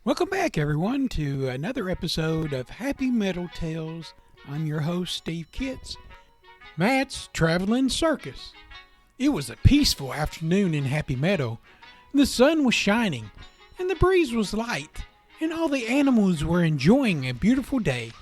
Welcome back, everyone, to another episode of Happy Metal Tales. I'm your host, Steve Kitts. Matt's Traveling Circus. It was a peaceful afternoon in Happy Meadow. The sun was shining, and the breeze was light, and all the animals were enjoying a beautiful day.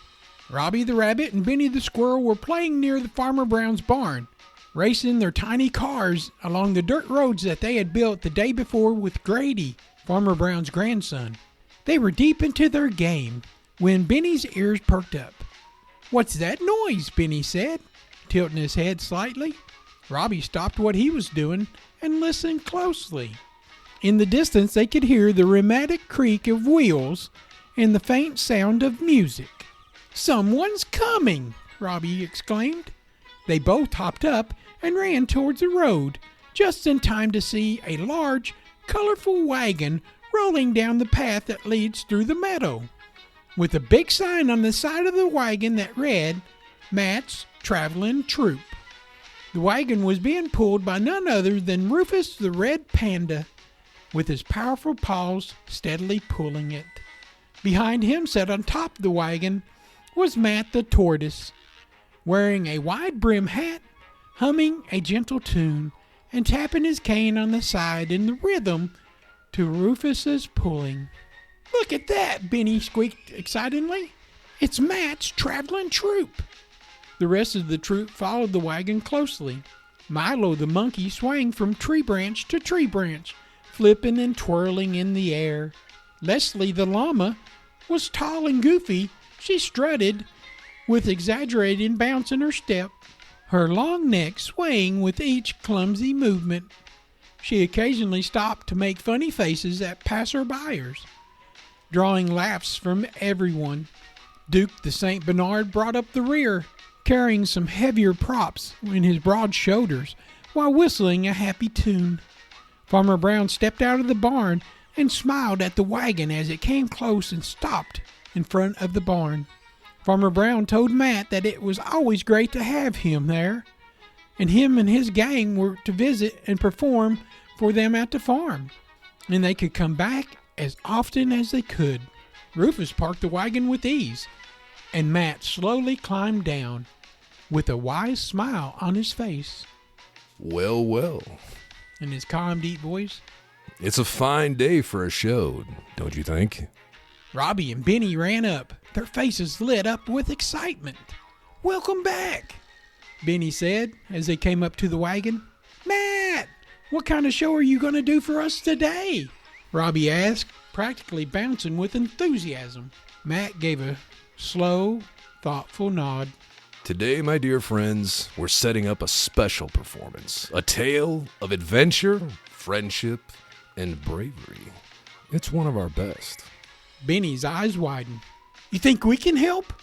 Robbie the rabbit and Benny the squirrel were playing near the Farmer Brown's barn, racing their tiny cars along the dirt roads that they had built the day before with Grady, Farmer Brown's grandson. They were deep into their game when Benny's ears perked up. "What's that noise?" Benny said, tilting his head slightly. Robbie stopped what he was doing and listened closely. In the distance they could hear the rheumatic creak of wheels and the faint sound of music. "Someone's coming!" Robbie exclaimed. They both hopped up and ran towards the road, just in time to see a large, colorful wagon rolling down the path that leads through the meadow, with a big sign on the side of the wagon that read, "Matt's Traveling Troupe." The wagon was being pulled by none other than Rufus the Red Panda, with his powerful paws steadily pulling it. Behind him, set on top of the wagon, was Matt the Tortoise, wearing a wide-brimmed hat, humming a gentle tune, and tapping his cane on the side in the rhythm to Rufus's pulling. "Look at that!" Benny squeaked excitedly. "It's Matt's Traveling Troupe." The rest of the troupe followed the wagon closely. Milo the monkey swang from tree branch to tree branch, flipping and twirling in the air. Leslie the llama was tall and goofy. She strutted with exaggerated bounce in her step, her long neck swaying with each clumsy movement. She occasionally stopped to make funny faces at passerbyers, drawing laughs from everyone. Duke the St. Bernard brought up the rear, carrying some heavier props in his broad shoulders while whistling a happy tune. Farmer Brown stepped out of the barn and smiled at the wagon as it came close and stopped in front of the barn. Farmer Brown told Matt that it was always great to have him there, and him and his gang were to visit and perform for them at the farm, and they could come back as often as they could. Rufus parked the wagon with ease, and Matt slowly climbed down with a wise smile on his face. "Well, well," in his calm, deep voice. "It's a fine day for a show, don't you think?" Robbie and Benny ran up, their faces lit up with excitement. "Welcome back," Benny said as they came up to the wagon. "Matt, what kind of show are you going to do for us today?" Robbie asked, practically bouncing with enthusiasm. Matt gave a slow, thoughtful nod. "Today, my dear friends, we're setting up a special performance. A tale of adventure, friendship, and bravery. It's one of our best." Benny's eyes widened. "You think we can help?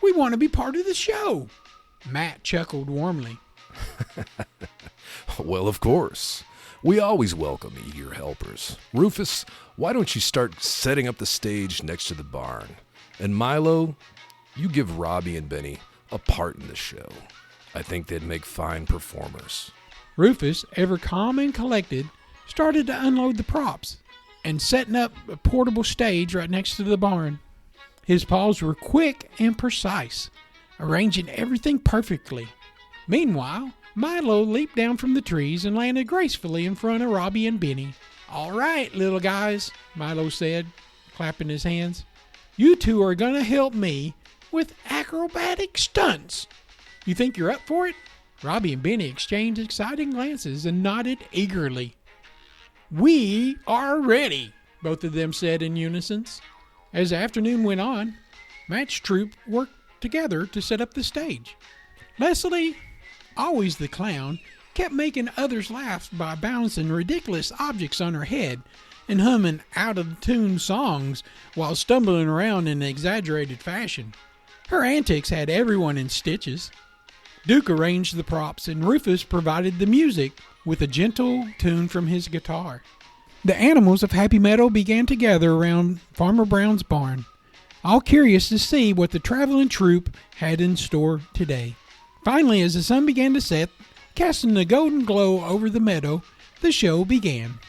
We want to be part of the show." Matt chuckled warmly. "Well, of course. We always welcome eager helpers. Rufus, why don't you start setting up the stage next to the barn? And Milo, you give Robbie and Benny a part in the show. I think they'd make fine performers." Rufus, ever calm and collected, started to unload the props and setting up a portable stage right next to the barn. His paws were quick and precise, arranging everything perfectly. Meanwhile, Milo leaped down from the trees and landed gracefully in front of Robbie and Benny. "All right, little guys," Milo said, clapping his hands. "You two are going to help me with acrobatic stunts. You think you're up for it?" Robbie and Benny exchanged exciting glances and nodded eagerly. "We are ready," both of them said in unison. As the afternoon went on, Matt's troupe worked together to set up the stage. Leslie, always the clown, kept making others laugh by bouncing ridiculous objects on her head and humming out-of-tune songs while stumbling around in an exaggerated fashion. Her antics had everyone in stitches. Duke arranged the props, and Rufus provided the music with a gentle tune from his guitar. The animals of Happy Meadow began to gather around Farmer Brown's barn, all curious to see what the traveling troupe had in store today. Finally, as the sun began to set, casting a golden glow over the meadow, the show began.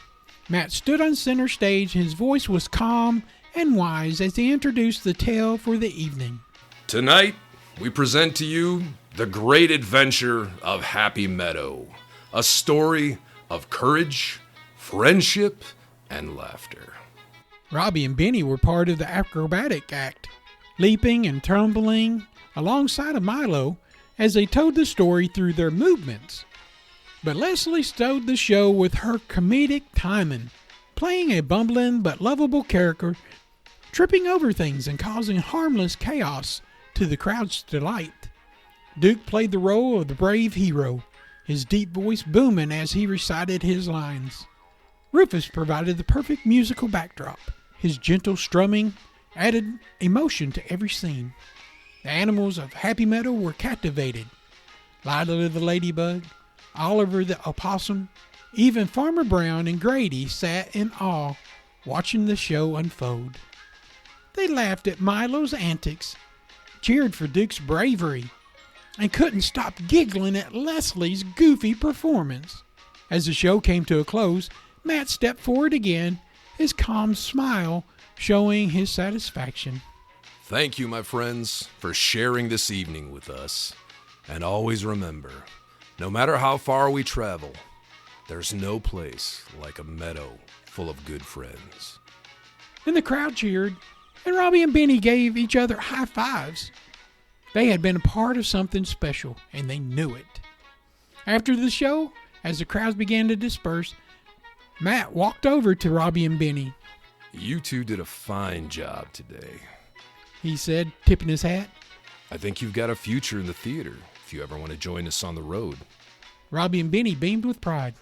Matt stood on center stage. His voice was calm and wise as they introduced the tale for the evening. Tonight, we present to you The Great Adventure of Happy Meadow, a story of courage, friendship, and laughter. Robbie and Benny were part of the acrobatic act, leaping and tumbling alongside of Milo as they told the story through their movements. But Leslie stowed the show with her comedic timing, playing a bumbling but lovable character, tripping over things and causing harmless chaos to the crowd's delight. Duke played the role of the brave hero, his deep voice booming as he recited his lines. Rufus provided the perfect musical backdrop. His gentle strumming added emotion to every scene. The animals of Happy Meadow were captivated. Lila the ladybug, Oliver the opossum, even Farmer Brown and Grady sat in awe watching the show unfold. They laughed at Milo's antics, cheered for Duke's bravery, and couldn't stop giggling at Leslie's goofy performance. As the show came to a close, Matt stepped forward again, his calm smile showing his satisfaction. Thank you, my friends, for sharing this evening with us. And always remember, no matter how far we travel, there's no place like a meadow full of good friends. Then the crowd cheered, and Robbie and Benny gave each other high fives. They had been a part of something special, and they knew it. After the show, as the crowds began to disperse, Matt walked over to Robbie and Benny. You two did a fine job today, he said, tipping his hat. I think you've got a future in the theater if you ever want to join us on the road. Robbie and Benny beamed with pride.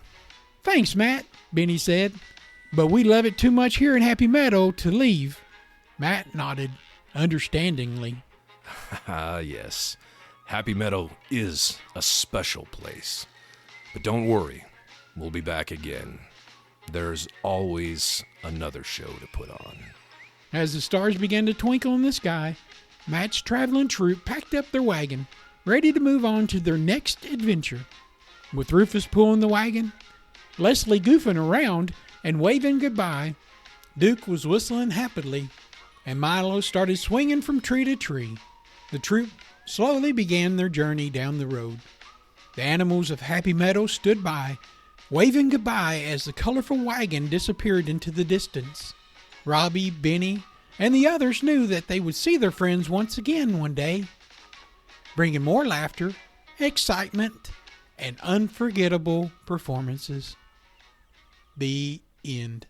Thanks, Matt, Benny said, but we love it too much here in Happy Meadow to leave. Matt nodded understandingly. Ah, yes. Happy Meadow is a special place. But don't worry, we'll be back again. There's always another show to put on. As the stars began to twinkle in the sky, Matt's traveling troupe packed up their wagon, ready to move on to their next adventure. With Rufus pulling the wagon, Leslie goofing around and waving goodbye, Duke was whistling happily, and Milo started swinging from tree to tree. The troupe slowly began their journey down the road. The animals of Happy Meadow stood by, waving goodbye as the colorful wagon disappeared into the distance. Robbie, Benny, and the others knew that they would see their friends once again one day, bringing more laughter, excitement, and unforgettable performances. The end.